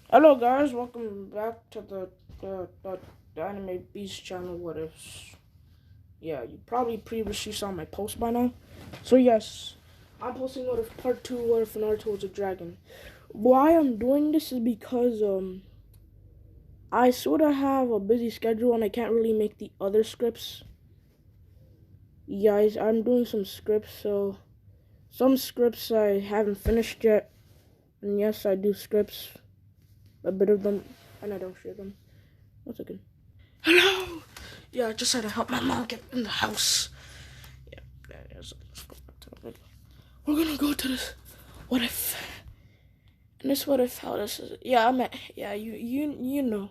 Hello guys, welcome back to the Anime Beast channel. What ifs? Yeah, you probably previously saw my post by now. So yes, I'm posting what if part 2, what if Naruto was a dragon. Why I'm doing this is because I sort of have a busy schedule and I can't really make the other scripts. Guys, I'm doing some scripts, so some scripts I haven't finished yet. And yes, I do scripts, a bit of them, and I don't share them. 1 second. Hello! Yeah, I just had to help my mom get in the house. Yeah, let's go back to the video. We're gonna go to this what if. And this what if, how this is. Yeah, you know.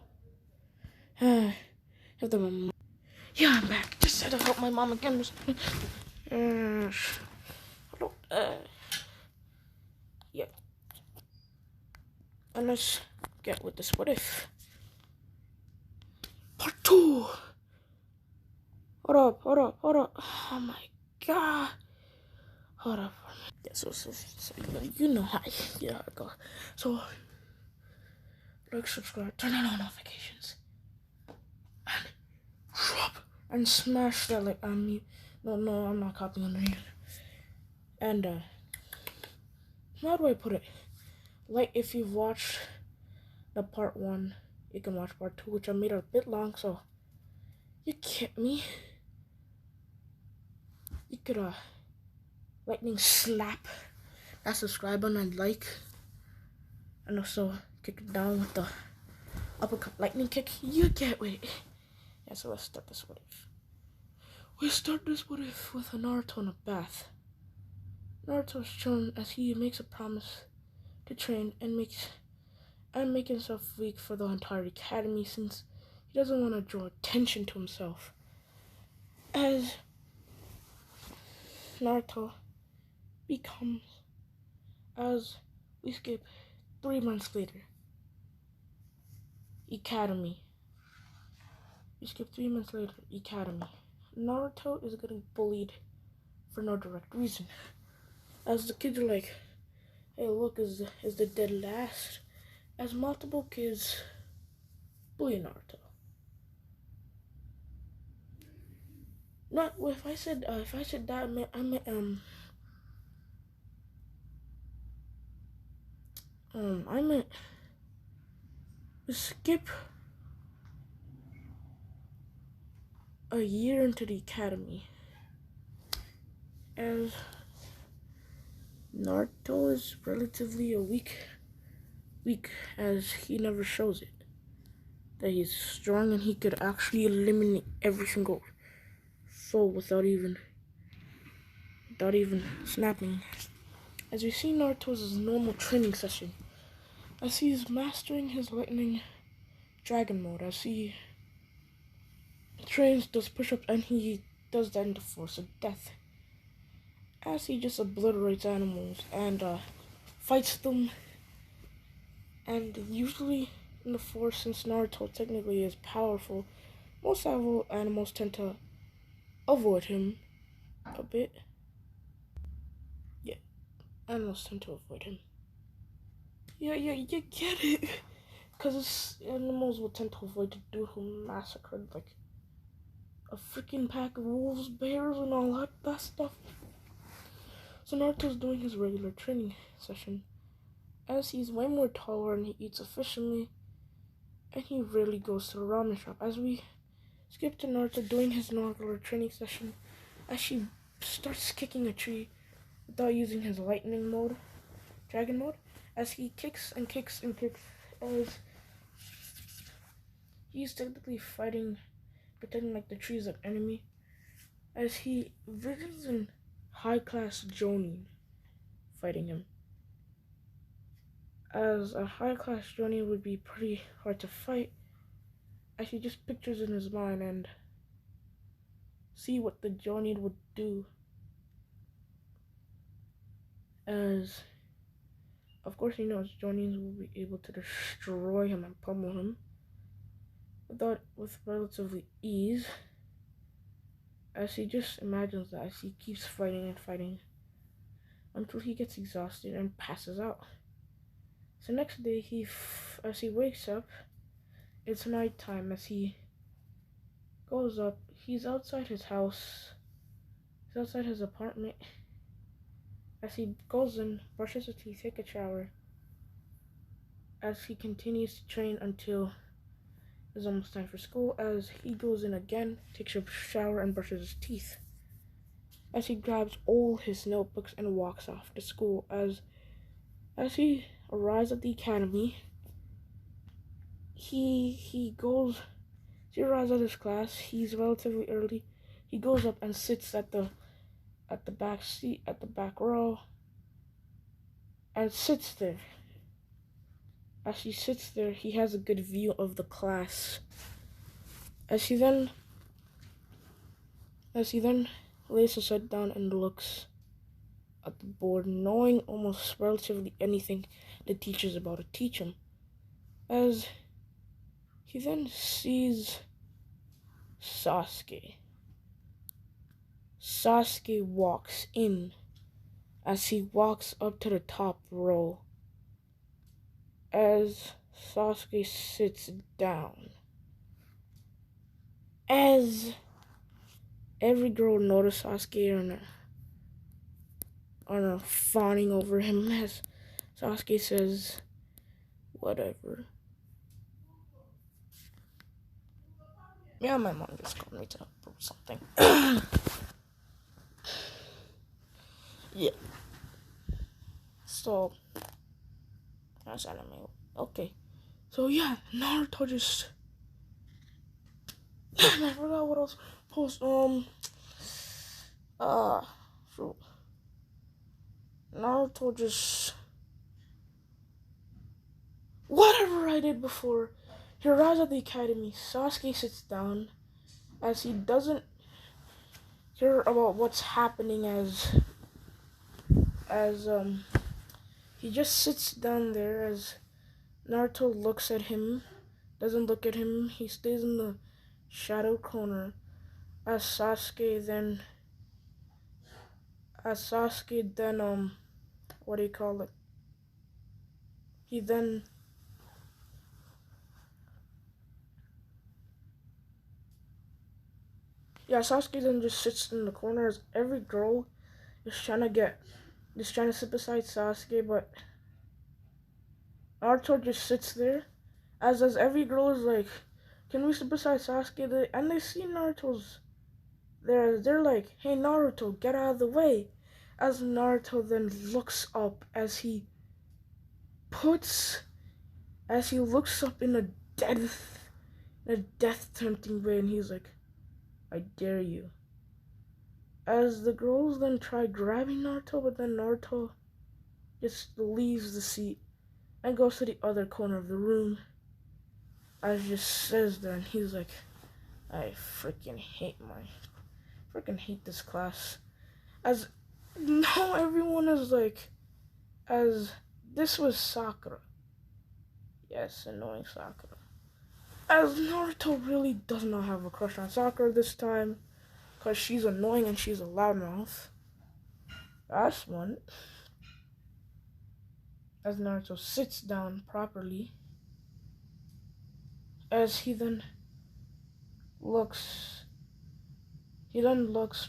Have the mom. Yeah, I'm back. Just had to help my mom again. Hello. Yeah. And let's get with this what if. Part 2. Hold up. Oh my god. Hold up. Yeah, so you know how it goes. So, like, subscribe, turn on notifications, and drop and smash that like no, I'm not copying on you. And how do I put it? Like, if you've watched the part 1, you can watch part 2, which I made a bit long. So you get me. You could lightning slap that subscribe button and like, and also kick it down with the uppercut lightning kick. You get it. Yeah, so let's start this what if. We start this what if with a Naruto in a bath. Naruto is shown as he makes a promise to train and make himself weak for the entire academy, since he doesn't want to draw attention to himself. As Naruto becomes, as we skip 3 months later, Academy. We skip 3 months later, Academy. Naruto is getting bullied for no direct reason. As the kids are like, hey, look, is the dead last? As multiple kids bully Naruto. Not if I said that I meant skip a year into the academy, as Naruto is relatively a weak as he never shows it. That he's strong and he could actually eliminate every single foe without even snapping. As we see Naruto's normal training session, as he's mastering his lightning dragon mode, as he trains, does push-ups, and he does that in the force of death. As he just obliterates animals and fights them. And usually in the force, since Naruto technically is powerful, most animals tend to avoid him a bit. Yeah, animals tend to avoid him. Yeah, you get it. Because animals will tend to avoid the dude who massacred, like, a freaking pack of wolves, bears, and all that stuff. So Naruto's doing his regular training session, as he's way more taller and he eats efficiently, and he rarely goes to the ramen shop. As we skip to Naruto doing his regular training session, as she starts kicking a tree without using his lightning mode, dragon mode, as he kicks and kicks and kicks, as he's technically fighting, pretending like the tree is an enemy, as he visions in high-class Jonin fighting him. As a high-class Jonin would be pretty hard to fight, as he just pictures in his mind and see what the Jonin would do. As, of course, he knows Jonins will be able to destroy him and pummel him with relatively ease, as he just imagines that, as he keeps fighting and fighting until he gets exhausted and passes out. So next day, as he wakes up, it's nighttime. As he goes up, he's outside his house. He's outside his apartment. As he goes in, brushes his teeth, takes a shower. As he continues to train until it's almost time for school. As he goes in again, takes a shower and brushes his teeth. As he grabs all his notebooks and walks off to school. As he arrives at the academy, he arrives at his class. He's relatively early. He goes up and sits at the back seat, at the back row, and sits there. As he sits there, he has a good view of the class. As he then lays his head down and looks at the board, knowing almost relatively anything the teacher's about to teach him. As he then sees Sasuke. Sasuke walks in. As he walks up to the top row, as Sasuke sits down, as every girl notices Sasuke are fawning over him, as Sasuke says, whatever. Yeah, my mom just called me to approve something. Yeah. So, that's anime. Okay. So, yeah, Naruto just... I forgot what else post. So Naruto just... Whatever I did before. He arrives at the academy. Sasuke sits down as he doesn't hear about what's happening as he just sits down there as Naruto looks at him, doesn't look at him, he stays in the shadow corner as Sasuke then what do you call it? Sasuke then just sits in the corner as every girl is trying to sit beside Sasuke, but Naruto just sits there as every girl is like, can we sit beside Sasuke? And they see Naruto's there. They're like, hey Naruto, get out of the way. As Naruto then looks up as he looks up in a death tempting way, and he's like, I dare you. As the girls then try grabbing Naruto, but then Naruto just leaves the seat and goes to the other corner of the room. As just says there, and he's like, I freaking hate this class. As now everyone is like, as this was Sakura. Yes, annoying Sakura. As Naruto really does not have a crush on Sakura this time, because she's annoying and she's a loudmouth. That's one. As Naruto sits down properly, as he then looks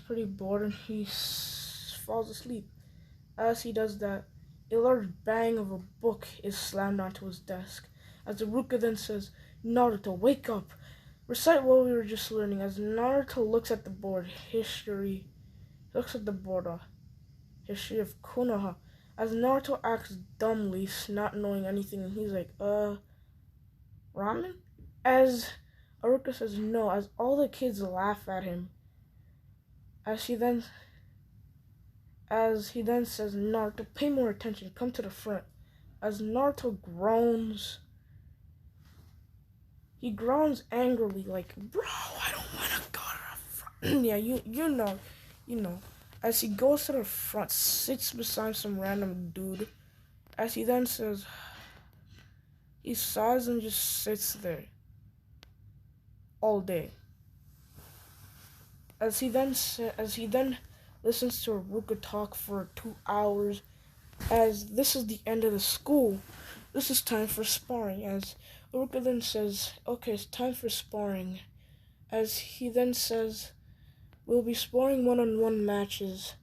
pretty bored and he falls asleep. As he does that, a large bang of a book is slammed onto his desk. As Iruka then says, Naruto, wake up! Recite what we were just learning. As Naruto looks at the board, history of Konoha. As Naruto acts dumbly, not knowing anything, and he's like, ramen? As Iruka says no, as all the kids laugh at him. As he then says, Naruto, pay more attention, come to the front. As Naruto groans, he groans angrily, like, bro, I don't want to go to the front. Yeah, you know. As he goes to the front, sits beside some random dude. As he then says, he sighs and just sits there all day. As he then listens to Iruka talk for 2 hours, as this is the end of the school. this is time for sparring. As Uruka then says, okay, it's time for sparring. As he then says, we'll be sparring one-on-one matches.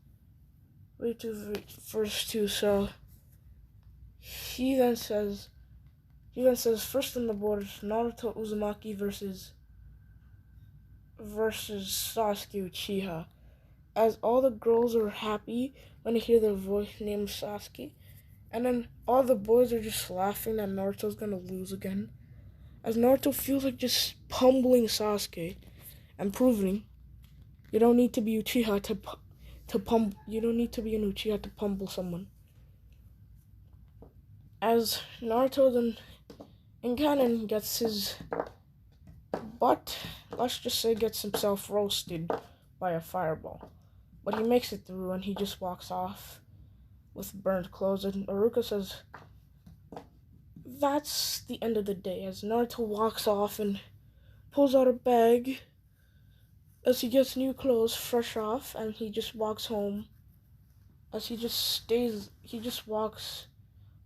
Wait to first two. So he then says, first on the board, Naruto Uzumaki versus Sasuke Uchiha. As all the girls are happy when they hear their voice named Sasuke, and then all the boys are just laughing that Naruto's gonna lose again. As Naruto feels like just pummeling Sasuke and proving you don't need to be Uchiha you don't need to be an Uchiha to pummel someone. As Naruto then in canon gets his butt, let's just say gets himself roasted by a fireball. But he makes it through and he just walks off with burned clothes. And Aruka says, that's the end of the day. As Naruto walks off and pulls out a bag as he gets new clothes fresh off, and he just walks home. As he just walks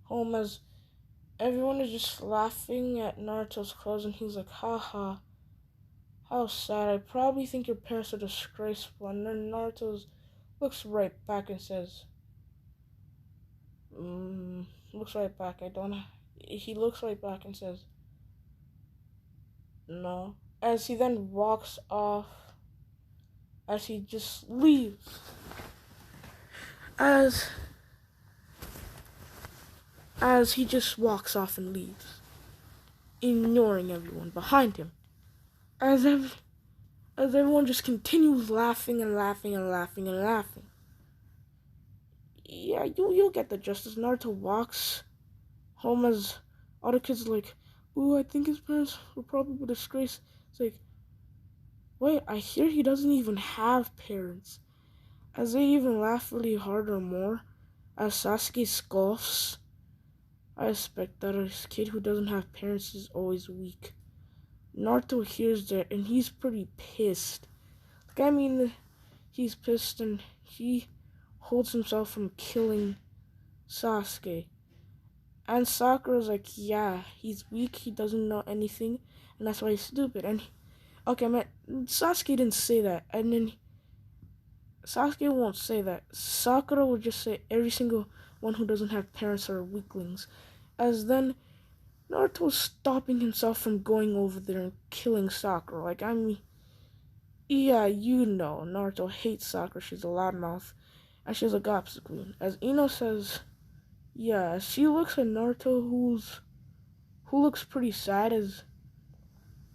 home as everyone is just laughing at Naruto's clothes, and he's like, haha, how sad. I probably think your parents are disgraceful. And then Naruto looks right back and says, looks right back. He looks right back and says, no. As he then walks off, as he just leaves. As he just walks off and leaves, ignoring everyone behind him. As everyone just continues laughing and laughing and laughing and laughing. Yeah, you'll get the gist. As Naruto walks home, as all the kids are like, ooh, I think his parents were probably disgraced. It's like, wait, I hear he doesn't even have parents. As they even laugh really hard or more, as Sasuke scoffs, I expect that a kid who doesn't have parents is always weak. Naruto hears that and he's pretty pissed. Like, I mean, he's pissed and he holds himself from killing Sasuke. And Sakura's like, yeah, he's weak, he doesn't know anything, and that's why he's stupid. And, Sasuke didn't say that. And then Sasuke won't say that. Sakura will just say every single one who doesn't have parents are weaklings. As then Naruto's stopping himself from going over there and killing Sakura. Like, I mean, yeah, you know, Naruto hates Sakura. She's a loudmouth, and she's a gossip queen. As Ino says, yeah, she looks at Naruto, who looks pretty sad, as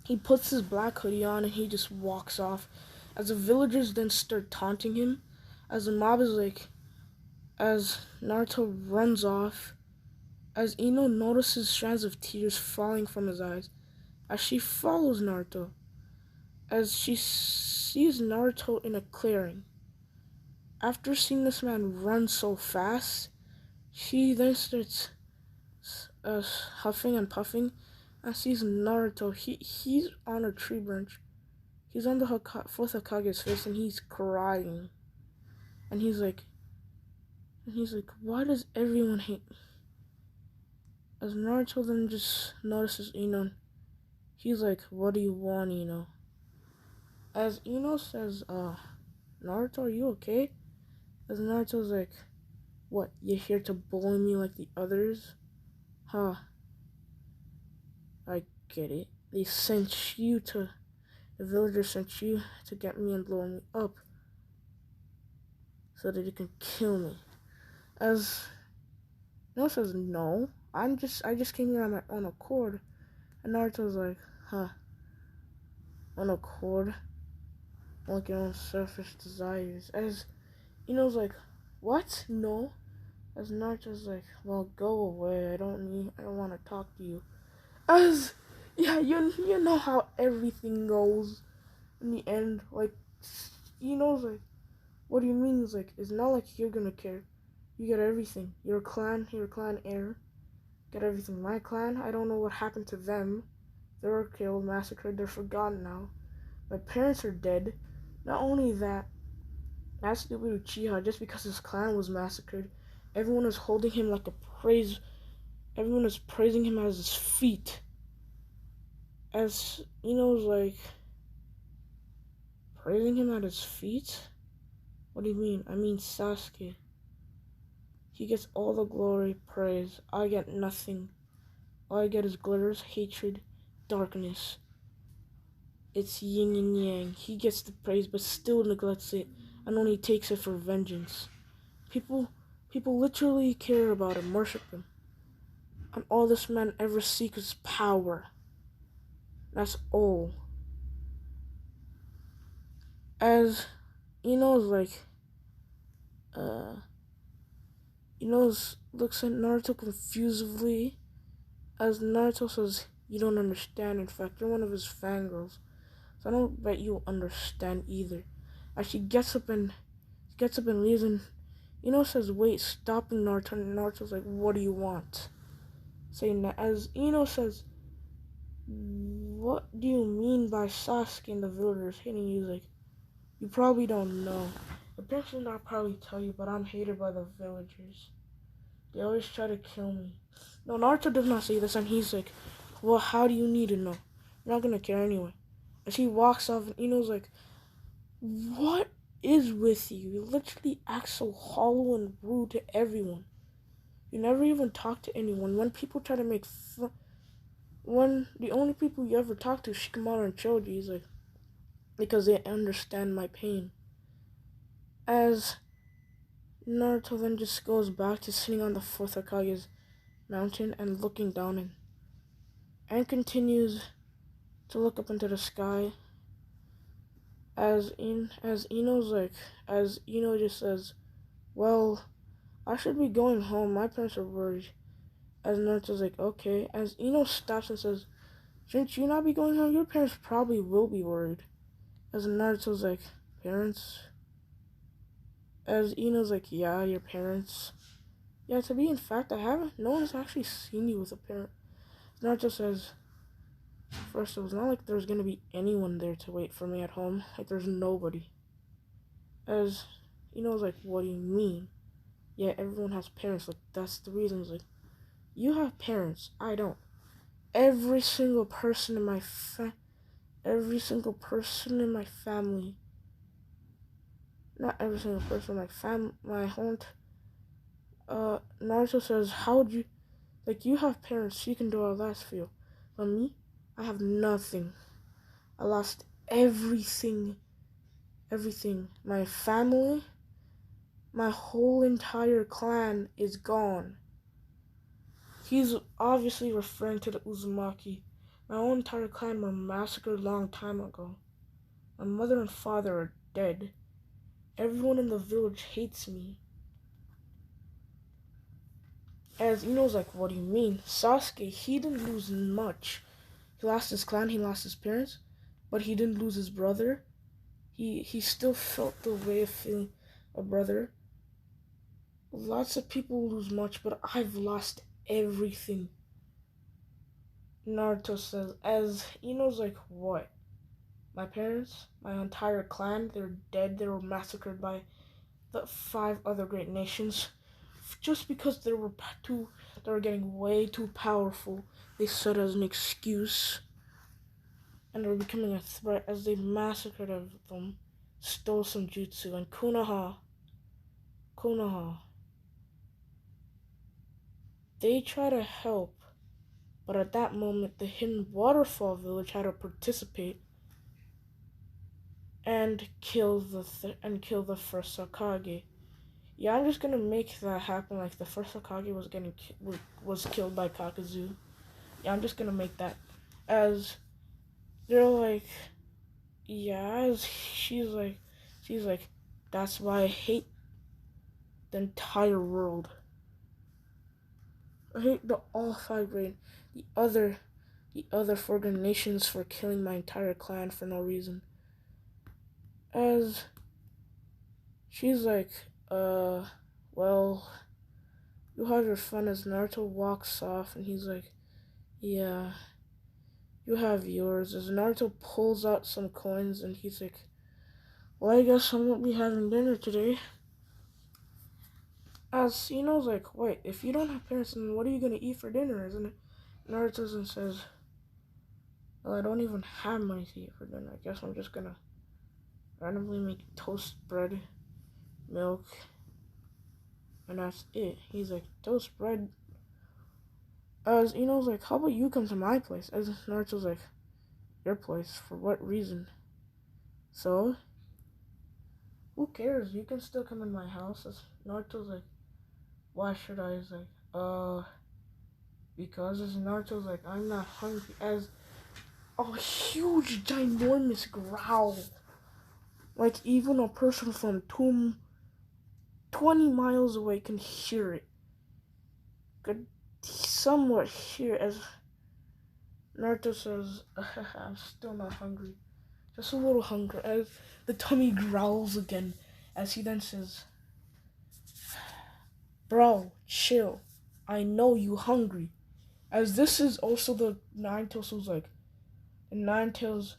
he puts his black hoodie on and he just walks off. As the villagers then start taunting him, as the mob is like, as Naruto runs off, as Ino notices strands of tears falling from his eyes, as she follows Naruto, as she sees Naruto in a clearing. After seeing this man run so fast, she then starts huffing and puffing and sees Naruto. He's on a tree branch. He's on the fourth Hokage's face and he's crying. And he's like, why does everyone hate me? As Naruto then just notices Ino, he's like, what do you want, Ino? As Ino says, Naruto, are you okay? As Naruto's like, what, you're here to bully me like the others? Huh. I get it. The villagers sent you to get me and blow me up so that you can kill me. As Naruto says, no, I just came here on my own accord. And Naruto's like, huh, own accord? Like your own selfish desires. As Ino's like, what? No. As Naruto's like, well, go away. I don't want to talk to you. As, yeah, you know how everything goes in the end. Like, Ino's like, what do you mean? He's like, it's not like you're gonna care. You get everything. Your clan heir. Get everything. My clan, I don't know what happened to them. They were killed, massacred, they're forgotten now. My parents are dead. Not only that, that stupid Uchiha, just because his clan was massacred, everyone was holding him like a Everyone is praising him as his feet. As Ino's like praising him at his feet? What do you mean? I mean Sasuke. He gets all the glory, praise. I get nothing. All I get is glitters, hatred, darkness. It's yin and yang. He gets the praise but still neglects it and only takes it for vengeance. People people literally care about him, worship him. And all this man ever seeks is power. That's all. As Ino's like uh Ino's looks at Naruto confusedly as Naruto says, "You don't understand. In fact, you're one of his fangirls. So I don't bet you'll understand either." As she gets up and leaves, and Ino says, "Wait," stopping Naruto. And Naruto's like, "What do you want?" Saying that as Ino says, "What do you mean by Sasuke and the villagers hating you?" He's like, "You probably don't know. The parents will not probably tell you, but I'm hated by the villagers. They always try to kill me." No, Naruto does not say this, and he's like, "Well, how do you need to know? You're not gonna care anyway." As he walks off, and Ino's like, "What is with you? You literally act so hollow and rude to everyone. You never even talk to anyone. When people try to make fun, when the only people you ever talk to is Shikamaru and Choji." He's like, "Because they understand my pain." As Naruto then just goes back to sitting on the fourth Hokage's mountain and looking down and continues to look up into the sky as Ino just says, "Well, I should be going home. My parents are worried." As Naruto's like, "Okay." As Ino stops and says, "Shouldn't you not be going home? Your parents probably will be worried." As Naruto's like, "Parents?" As Ino's like, "Yeah, your parents." "Yeah, to be in fact, I haven't. No one's actually seen you with a parent." Naruto says, "First, it was not like there's gonna be anyone there to wait for me at home. Like, there's nobody." As Ino's like, "What do you mean?" "Yeah, everyone has parents. Like, that's the reason." It's like, "You have parents. I don't. Every single person in my every single person in my family. Not every single person in my home." Naruto says, "How would you, like, you have parents, you can do all that for you. But me, I have nothing. I lost everything. Everything. My family, my whole entire clan is gone." He's obviously referring to the Uzumaki. "My whole entire clan were massacred a long time ago. My mother and father are dead. Everyone in the village hates me." As Ino's like, "What do you mean?" Sasuke, he didn't lose much. He lost his clan, he lost his parents, but he didn't lose his brother. He still felt the way of feeling a brother. Lots of people lose much, but I've lost everything. Naruto says, as Ino's like, "What? My parents, my entire clan, they're dead. They were massacred by the 5 other great nations. Just because they were getting way too powerful, they said as an excuse, and they were becoming a threat as they massacred them, stole some jutsu, and Konoha, they try to help, but at that moment, the hidden waterfall village had to participate and kill the first Hokage. Yeah, I'm just gonna make that happen. Like the first Hokage was killed by Kakazu. Yeah, I'm just gonna make that as they're like, yeah. As she's like, "That's why I hate the entire world. I hate the all 5 great, the other, the other 4 great nations for killing my entire clan for no reason." As she's like, well, you have your fun." As Naruto walks off, and he's like, "Yeah, you have yours." As Naruto pulls out some coins, and he's like, "Well, I guess I won't be having dinner today." As Ino's like, wait, if you don't have parents, then what are you gonna eat for dinner, isn't it? Naruto says, well, I don't even have money to eat for dinner. I guess I'm just gonna randomly make toast bread, milk, and that's it. He's like, toast bread. As Ino's like, how about you come to my place? As Naruto's like, your place? For what reason? So, who cares? You can still come in my house. As Naruto's like, why should I? He's like, because as Naruto's like, I'm not hungry. As a huge, ginormous growl. Like, even a person from 20 miles away can hear it. Could somewhat hear as Naruto says, I'm still not hungry. Just a little hungry. As the tummy growls again. As he then says, bro, chill. I know you hungry. As this is also the Nine Tails who's like, the Nine Tails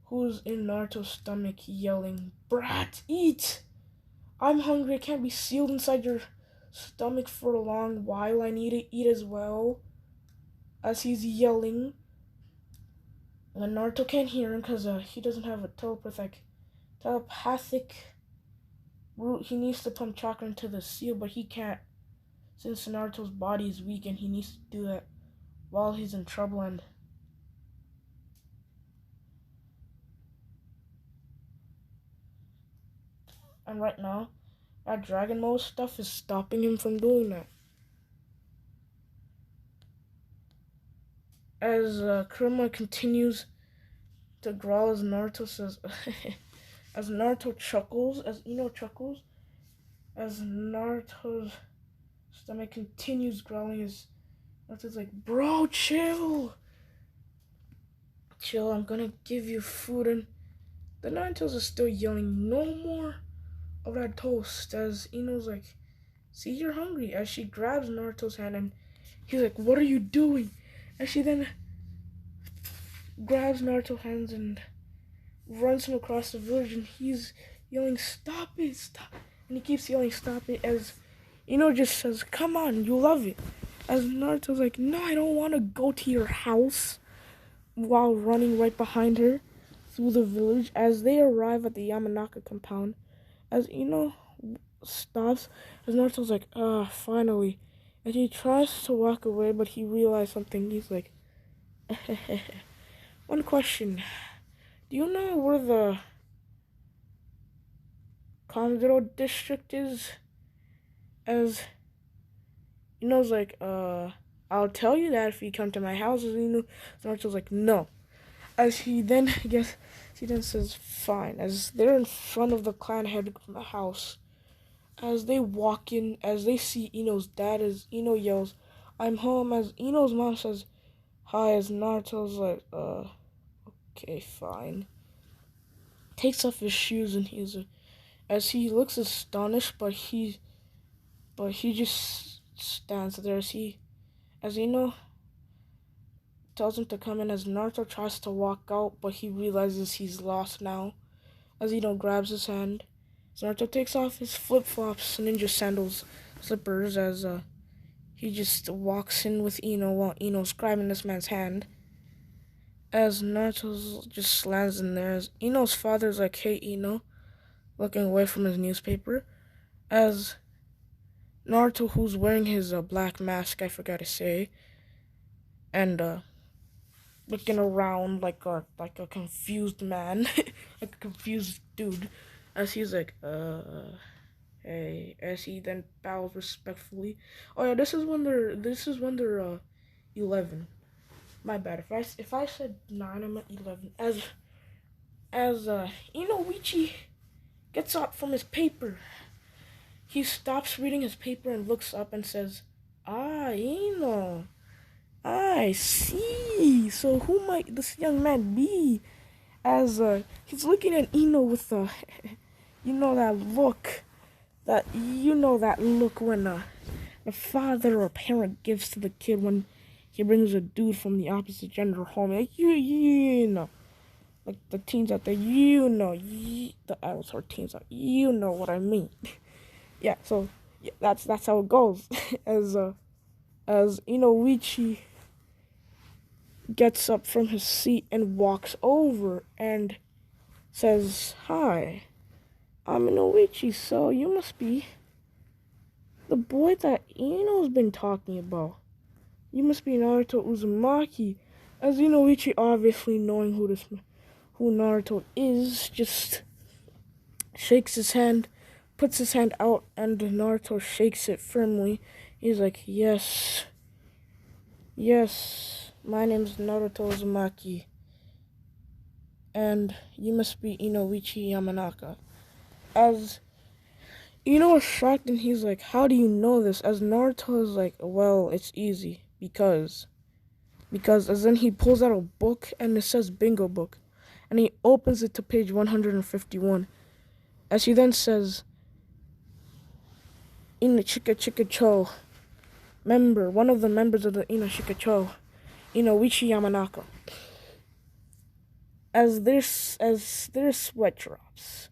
who's in Naruto's stomach yelling, brat, eat! I'm hungry. I can't be sealed inside your stomach for a long while. I need to eat as well. As he's yelling. And Naruto can't hear him because he doesn't have a telepathic root. He needs to pump chakra into the seal, but he can't. Since Naruto's body is weak and he needs to do that while he's in trouble. And right now, that dragon mode stuff is stopping him from doing that. As Kurama continues to growl as Naruto says, as Naruto chuckles, as Ino chuckles, as Naruto's stomach continues growling, as Naruto's like, bro, chill. Chill, I'm gonna give you food. And the Nine Tails are still yelling, no more of that toast. As Ino's like, see, you're hungry. As she grabs Naruto's hand and he's like, what are you doing? And she then grabs Naruto's hands and runs him across the village. And he's yelling, stop it, stop. And he keeps yelling, stop it. As Ino just says, come on, you love it. As Naruto's like, no, I don't want to go to your house. While running right behind her through the village. As they arrive at the Yamanaka compound, as Ino stops, as Naruto's like, finally. And he tries to walk away, but he realized something. He's like, one question. Do you know where the Kondoro district is? As Ino's like, I'll tell you that if you come to my house. As Naruto's like, no. As he then says, fine. As they're in front of the clan head house, as they walk in, as they see Ino's dad, as Ino yells, I'm home. As Ino's mom says, hi. As Naruto's like, okay, fine. Takes off his shoes and as he looks astonished, but he just stands there. As Ino tells him to come in, as Naruto tries to walk out, but he realizes he's lost now. As Ino grabs his hand, Naruto takes off his flip-flops, ninja sandals, slippers, as he just walks in with Ino while Ino's grabbing this man's hand. As Naruto just slams in there, as Ino's father's like, hey Ino, looking away from his newspaper. As Naruto, who's wearing his black mask, I forgot to say, and looking around like a confused man, like a confused dude, as he's like, hey, as he then bows respectfully. Oh yeah, this is when they're 11. My bad. If I said 9, I meant 11. As Inoichi gets up from his paper, he stops reading his paper and looks up and says, Ino. I see. So who might this young man be? As he's looking at Ino with that look, that look when a father or parent gives to the kid when he brings a dude from the opposite gender home. Like you know, like the teens out there, the adults or teens out, you know what I mean. Yeah. So Yeah, that's how it goes. As Inoichi gets up from his seat and walks over and says, "Hi, I'm Inoichi, so you must be the boy that Ino's been talking about. You must be Naruto Uzumaki." As Inoichi, obviously knowing who Naruto is, just shakes his hand, puts his hand out, and Naruto shakes it firmly. He's like, "Yes, yes, my name's Naruto Uzumaki, and you must be Inoichi Yamanaka." As Ino is shocked, and he's like, "How do you know this?" As Naruto is like, "Well, it's easy, because," as then he pulls out a book, and it says bingo book, and he opens it to page 151, as he then says, "Ina Chika Chika Cho, one of the members of the Ina Chika Cho, Inoichi Yamanaka." There's sweat drops.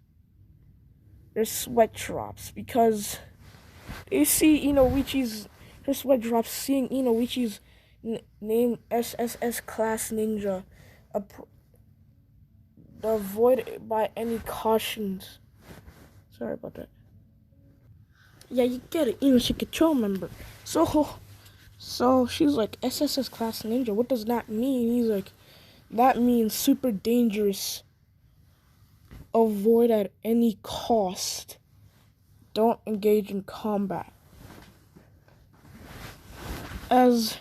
There's sweat drops because you see Inoichi's her sweat drops seeing Inoichi's name SSS class ninja, avoid by any cautions. Sorry about that. Yeah, you get it. She control member. So she's like, SSS class ninja. What does that mean? He's like, that means super dangerous. Avoid at any cost. Don't engage in combat. As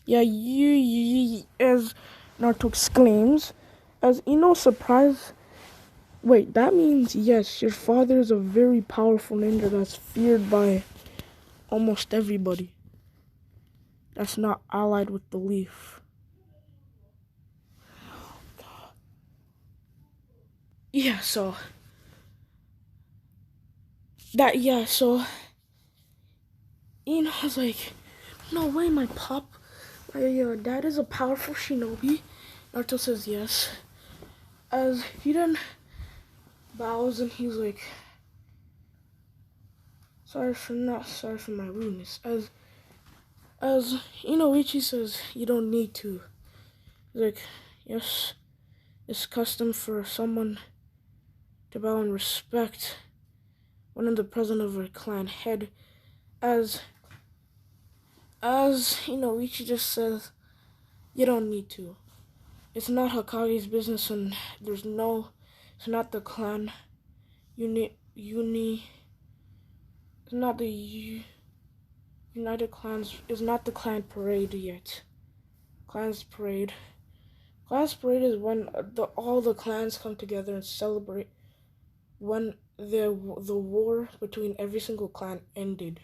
as Naruto exclaims, as Ino surprised. Wait, that means yes, your father is a very powerful ninja that's feared by almost everybody. That's not allied with the Leaf. Yeah, so so was like, no way, my dad is a powerful shinobi. Naruto says yes. As he then bows and he's like, sorry for my rudeness. As Inoichi says, you don't need to. He's like, yes, it's custom for someone to bow and respect one of the president of our clan head. As Inoichi just says, you don't need to. It's not Hokage's business, and it's not the clan it's not the United Clans, it's not the clan parade yet. Clans parade is when all the clans come together and celebrate when the war between every single clan ended.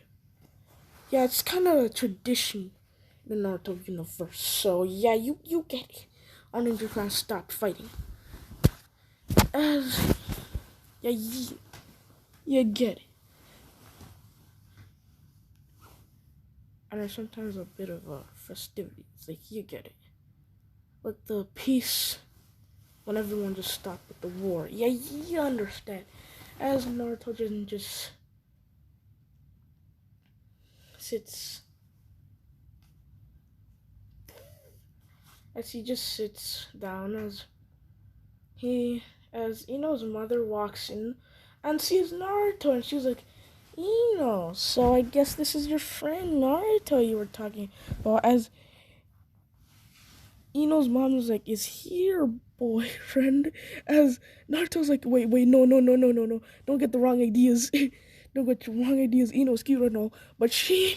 Yeah, it's kind of a tradition in the Naruto universe. So yeah, you get it. All ninja clans stopped fighting. As you get it. And there's sometimes a bit of a festivity. It's like you get it. Like the peace when everyone just stopped with the war. Yeah, you understand. As Naruto just sits, as he just sits down, as Ino's mother walks in and sees Naruto, and she's like, Ino, so I guess this is your friend Naruto you were talking about. As Ino's mom was like, is he your boyfriend? As Naruto's like, wait, no. Don't get the wrong ideas. Don't get the wrong ideas. Ino's cute right now, but she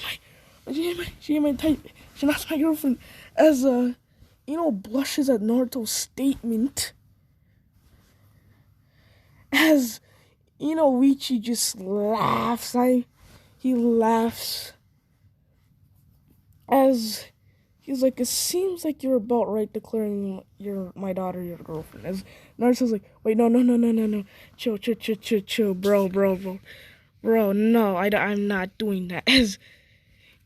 ain't my type. She's not my girlfriend. As Ino blushes at Naruto's statement. As Inoichi just laughs. He laughs. As he's like, it seems like you're about right declaring my daughter your girlfriend. As Naruto's like, wait, no. Chill, bro. Bro, no, I'm not doing that. As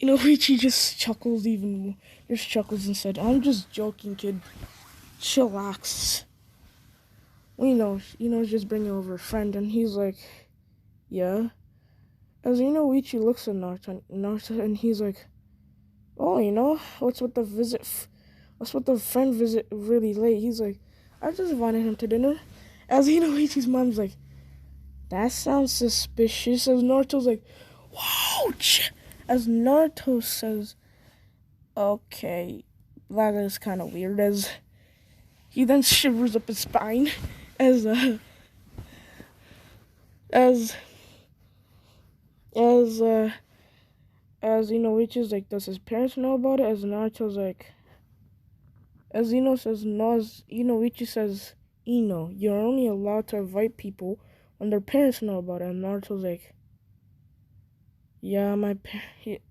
Inoichi just chuckles even more. Just chuckles and said, I'm just joking, kid. Chillax. Ino's just bringing over a friend, and he's like, yeah. As Ichi looks at Naruto, and he's like, "Oh, what's with the what's with the friend visit really late?" He's like, "I just invited him to dinner." As Ichi's mom's like, "That sounds suspicious." As Naruto's like, "Whoa!" As Naruto says, "Okay, that is kind of weird." As he then shivers up his spine, as as as Ichi's like, "Does his parents know about it?" As Naruto's like, as says, no. As Ichi says, you're only allowed to invite people when their parents know about it." And Naruto's like, "Yeah, and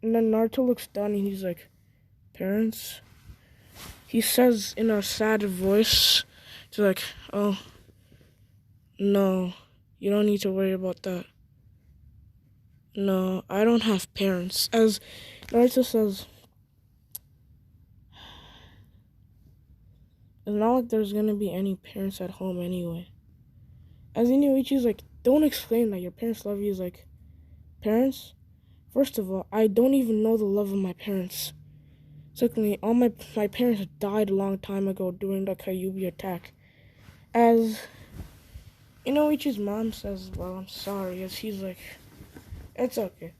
then Naruto looks down and he's like, "Parents?" He says in a sad voice, he's like, "Oh, no, you don't need to worry about that. No, I don't have parents." As Naruto says, "It's not like there's gonna be any parents at home anyway." As Ichi's like, "Don't explain that your parents love you." He's like, "Parents? First of all, I don't even know the love of my parents. Secondly, all my parents died a long time ago during the Kyuubi attack." As Ichi's mom says, "Well, I'm sorry." As he's like, "It's okay."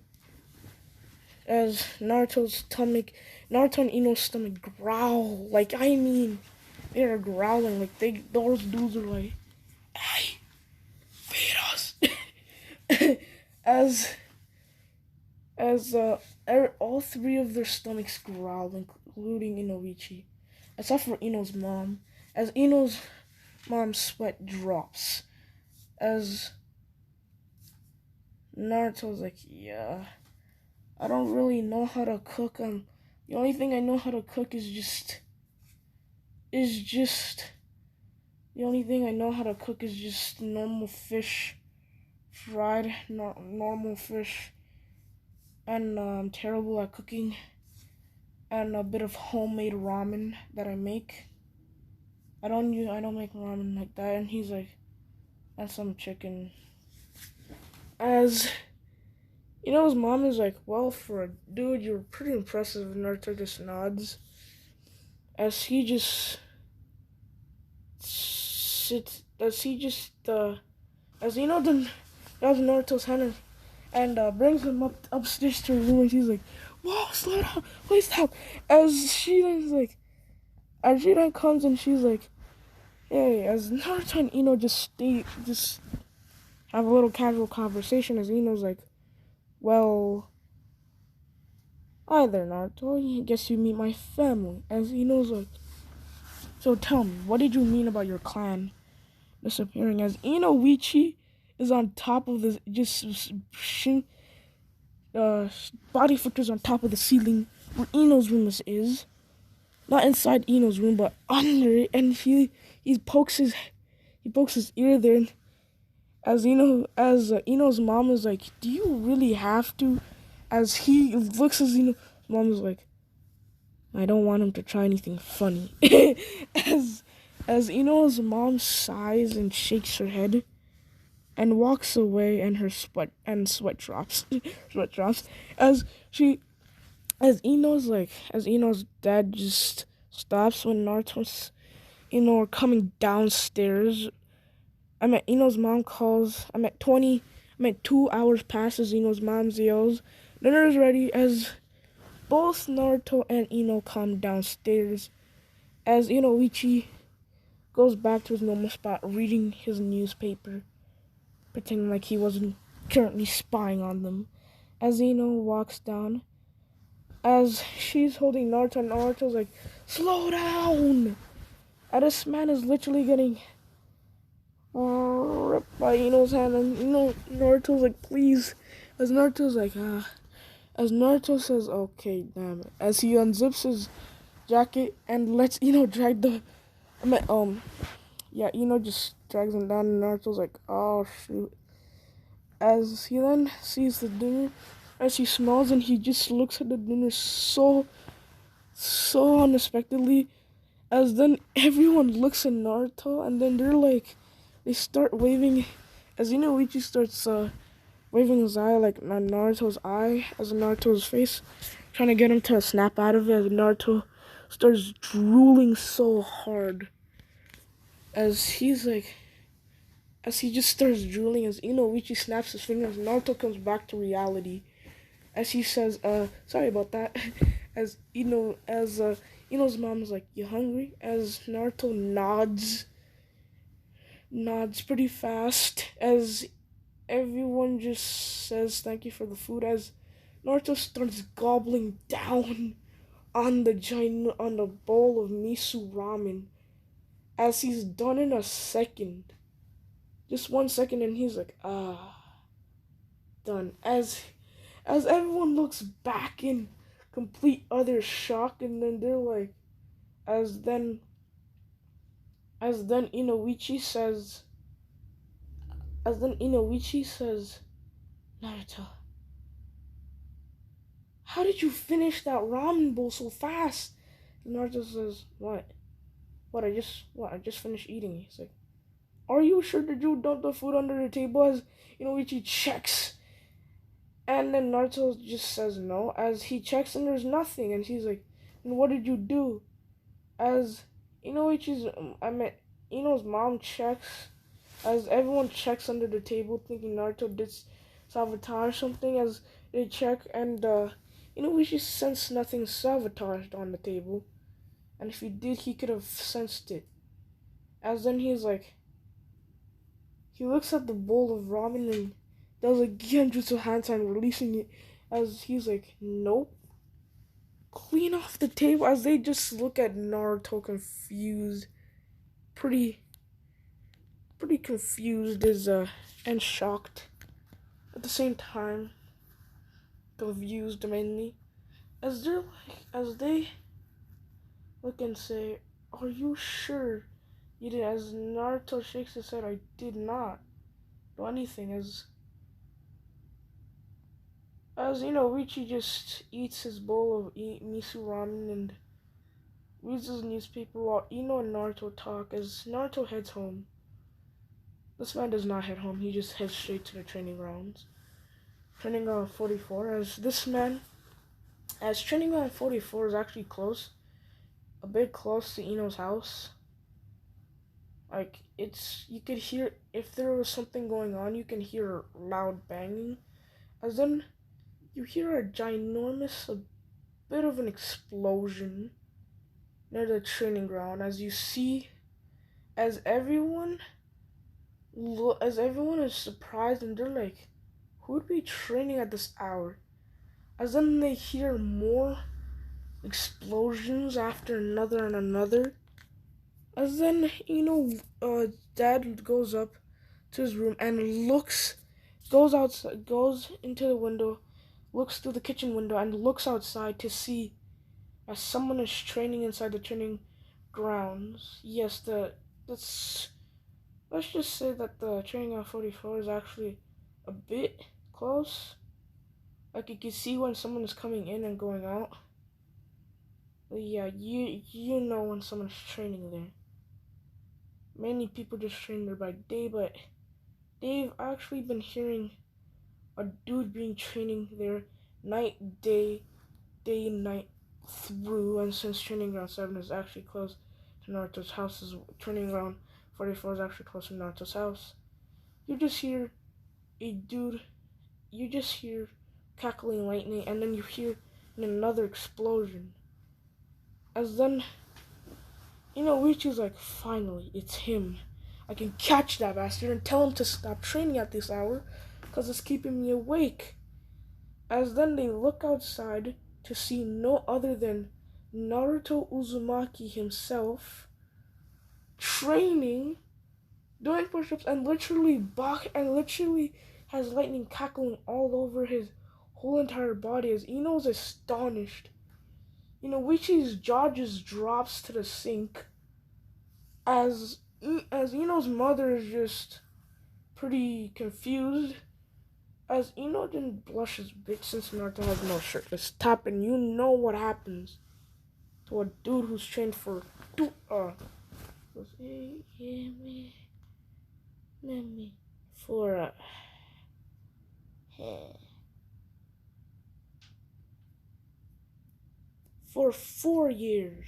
As Naruto and Ino's stomach growl. Like, I mean, they are growling. Like, those dudes are like, "Hey, feed us." as all three of their stomachs growl, including Inoichi, except for Ino's mom. As Ino's mom's sweat drops. As Naruto's like, "Yeah, I don't really know how to cook. The only thing I know how to cook is just the only thing I know how to cook is just normal fish, fried normal fish, and I'm terrible at cooking, and a bit of homemade ramen that I make. I don't make ramen like that." And he's like, "And some chicken." As his mom is like, "Well, for a dude, you're pretty impressive." And Naruto just nods. As he just sits, as then grabs Naruto's hand and brings him upstairs to her room, and she's like, "Whoa, slow down, please stop." As she then comes and she's like, "Hey," as Naruto and just have a little casual conversation. As Ino's like, "Well, hi there, Naruto. I guess you meet my family." As Ino's like, "So tell me, what did you mean about your clan disappearing?" As Inoichi is on top of the body flickers on top of the ceiling where Ino's room is. Not inside Ino's room, but under it, and he pokes his ear there. And as Ino's mom is like, "Do you really have to?" As he looks at Ino's mom is like, "I don't want him to try anything funny." as Ino's mom sighs and shakes her head and walks away, and her sweat drops. Sweat drops as she as Ino's dad just stops when Naruto's are coming downstairs. Ino's mom calls. 2 hours passes. Ino's mom yells, "Dinner is ready." As both Naruto and Ino come downstairs, as Inoichi goes back to his normal spot reading his newspaper, pretending like he wasn't currently spying on them. As Ino walks down, as she's holding Naruto, and Naruto's like, "Slow down!" And this man is literally getting ripped by Ino's hand, and Naruto's like, "Please." As Naruto's like, As Naruto says, "Okay, damn it." As he unzips his jacket and lets drag just drags him down, and Naruto's like, "Oh shoot." As he then sees the dinner, as he smells, and he just looks at the dinner so unexpectedly. As then everyone looks at Naruto, and then they start waving. As Ichi starts waving his eye like Naruto's eye as Naruto's face, trying to get him to snap out of it as Naruto starts drooling so hard. As he's like, as he just starts drooling, as Inoichi snaps his fingers, Naruto comes back to reality. As he says, sorry about that. As Ino's mom is like, you hungry? As Naruto nods pretty fast. As everyone just says thank you for the food. As Naruto starts gobbling down on the bowl of miso ramen. As he's done in a second, just 1 second, and he's like, done. As everyone looks back in complete utter shock, and then they're like, as then Inoichi says, Naruto, how did you finish that ramen bowl so fast? And Naruto says, what? I just finished eating. He's like, are you sure that you dumped the food under the table? As Inoichi checks. And then Naruto just says no, as he checks and there's nothing. And he's like, and what did you do? As Ino's mom checks, as everyone checks under the table, thinking Naruto did sabotage something. As they check, and Inoichi sensed nothing sabotaged on the table, and if he did, he could have sensed it. As then he's like, he looks at the bowl of ramen and does a genjutsu hand sign, releasing it. As he's like, nope. Clean off the table. As they just look at Naruto confused, pretty confused and shocked at the same time, confused mainly. As they look and say, are you sure you did? As Naruto shakes his head, I did not do anything. As Richie just eats his bowl of miso ramen and reads his newspaper while Ino and Naruto talk. As Naruto heads home, this man does not head home. He just heads straight to the training grounds. Training ground 44. As training ground 44 is actually close, a bit close to Ino's house. Like, you could hear, if there was something going on, you can hear loud banging. As then you hear a ginormous, a bit of an explosion near the training ground. As you see, as everyone is surprised, and they're like, who would be training at this hour? As then they hear more explosions after another and another. As then, Dad goes up to his room and goes into the window, looks through the kitchen window, and looks outside to see as someone is training inside the training grounds. Yes, let's just say that the training ground 44 is actually a bit close. Like, you can see when someone is coming in and going out. But yeah, you know when someone's training there. Many people just train there by day, but they've actually been hearing a dude being training there night, day, and night through. And since training ground 7 is actually close to Naruto's house, training ground 44 is actually close to Naruto's house, you just hear cackling lightning, and then you hear another explosion. As then, Richi's like, finally, it's him. I can catch that bastard and tell him to stop training at this hour, because it's keeping me awake. As then they look outside to see no other than Naruto Uzumaki himself, training, doing push-ups, and literally has lightning cackling all over his whole entire body. As Ino's astonished. Richi's jaw just drops to the sink. As Ino's mother is just pretty confused. As Ino didn't blush his bitch since Naruto has no shirtless top, and you know what happens to a dude who's trained for For 4 years.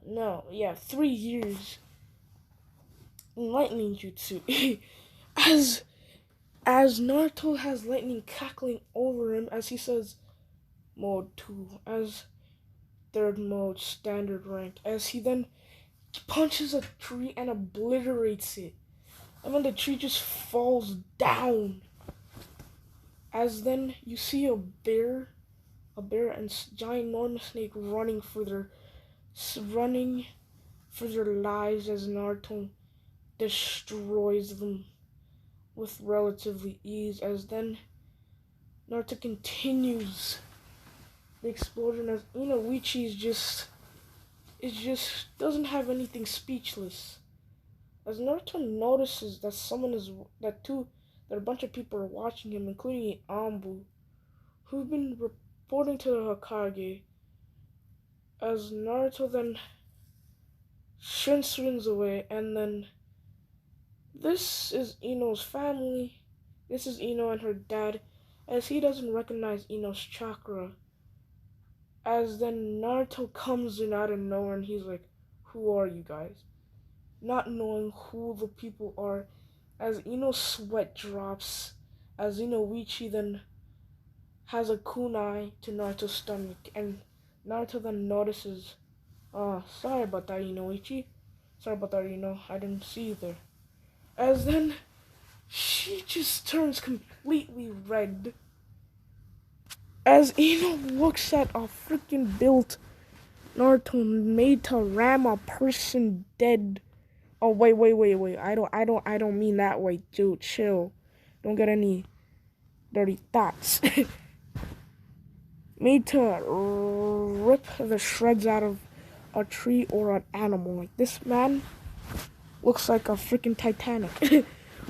No, yeah, 3 years in lightning jutsu. as as Naruto has lightning cackling over him as he says mode 2 as third mode standard rank as he then punches a tree and obliterates it. And then the tree just falls down. As then you see a bear and giant enormous snake running for their lives as Naruto destroys them with relatively ease. As then Naruto continues the explosion as Inoichi is just doesn't have anything speechless. As Naruto notices that that a bunch of people are watching him, including Ambu, who've been reporting to the Hokage. As Naruto then swings away, and then this is Ino's family. This is Ino and her dad, as he doesn't recognize Ino's chakra. As then Naruto comes in out of nowhere, and he's like, "Who are you guys?" Not knowing who the people are, as Ino's sweat drops, as Inoichi then has a kunai to Naruto's stomach, and Naruto then notices, sorry about that, Inoichi. Sorry about that, I didn't see you there. As then, she just turns completely red. As Ino looks at a freaking built Naruto made to ram a person dead. Oh, wait. I don't mean that way, dude. Chill. Don't get any dirty thoughts. Made to rip the shreds out of a tree or an animal. Like, this man looks like a freaking Titanic.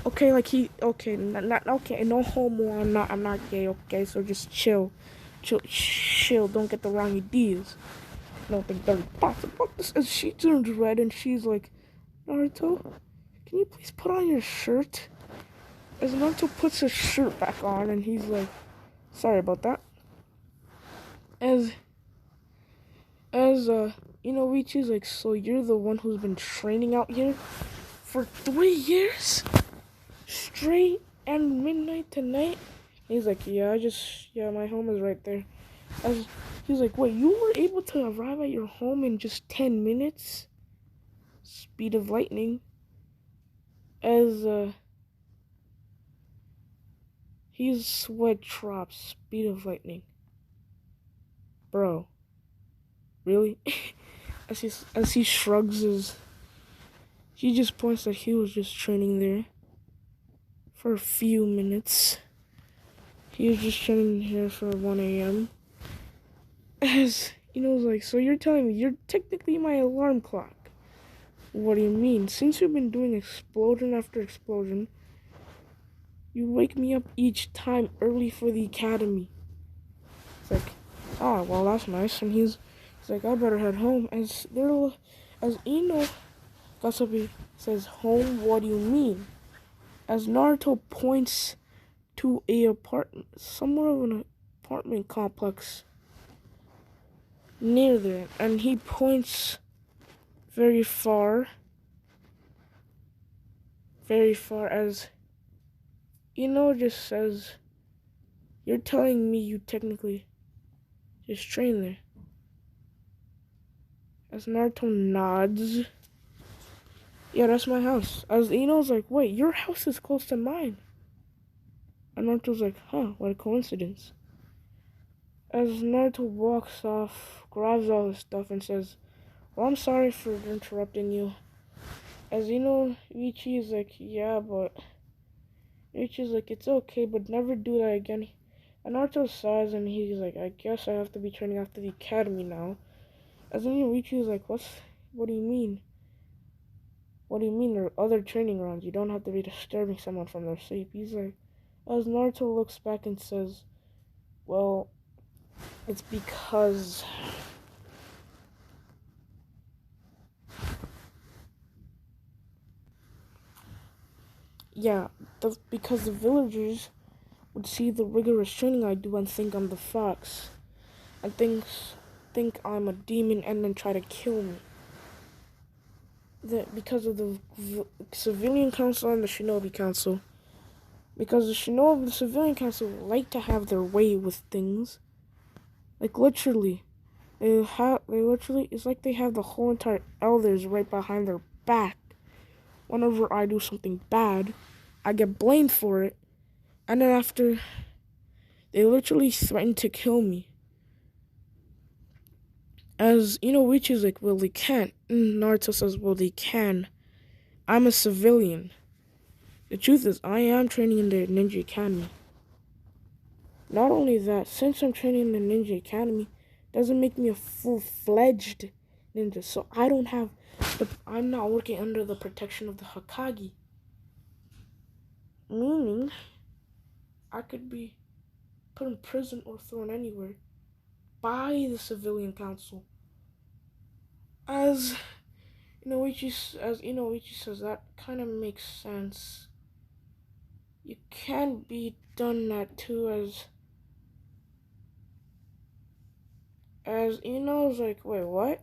Okay, like not okay, no homo, I'm not gay, okay, so just chill, don't get the wrong ideas. Don't think dirty thoughts about this. As she turns red and she's like, Naruto, can you please put on your shirt? As Naruto puts his shirt back on and he's like, sorry about that. As Inoichi's like, so you're the one who's been training out here for 3 years? Straight and midnight to night? And he's like, yeah, my home is right there. As he's like, wait, you were able to arrive at your home in just 10 minutes? Speed of lightning. As he's sweat drops, speed of lightning. Bro, really? as he shrugs he just points that he was just training there for a few minutes. He was just training here for 1 a.m. As like, so you're telling me you're technically my alarm clock? What do you mean? Since you've been doing explosion after explosion, you wake me up each time early for the academy. It's like, well, that's nice. And he's like, I better head home. As Ino Gasabi says, home, what do you mean? As Naruto points to somewhere of an apartment complex near there, and he points very far as just says, you're telling me you technically just train there. As Naruto nods, yeah, that's my house. As Ino's like, wait, your house is close to mine. And Naruto's like, what a coincidence. As Naruto walks off, grabs all his stuff and says, well, I'm sorry for interrupting you. As Ichi is like, yeah, but Ichi's like, it's okay, but never do that again. And Naruto sighs and he's like, I guess I have to be training after the academy now. As Ichi is like, what do you mean? What do you mean there are other training grounds? You don't have to be disturbing someone from their sleep. He's like, as Naruto looks back and says, well, it's because yeah, because the villagers would see the rigorous training I do and think I'm the fox, and think I'm a demon and then try to kill me. Because of the civilian council and the shinobi council. Because the shinobi, the civilian council like to have their way with things. Like literally, they literally, it's like they have the whole entire elders right behind their back. Whenever I do something bad, I get blamed for it, and then after, they literally threaten to kill me. As Ichi's like, well, they can't. Naruto says, well, they can. I'm a civilian. The truth is, I am training in the Ninja Academy. Not only that, since I'm training in the Ninja Academy, doesn't make me a full-fledged ninja. So I'm not working under the protection of the Hokage. Meaning, I could be put in prison or thrown anywhere by the civilian council. As Inoichi says, that kind of makes sense. You can be done that too, as Ino's like, wait, what?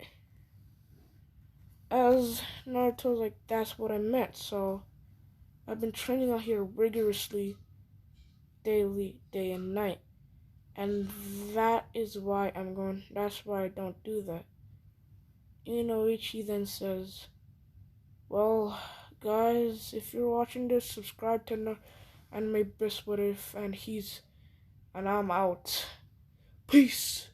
As Naruto's like, that's what I meant. So I've been training out here rigorously, daily, day and night, and that's why I don't do that. Inoichi then says, well, guys, if you're watching this, subscribe to Anime Best What If, and I'm out. Peace.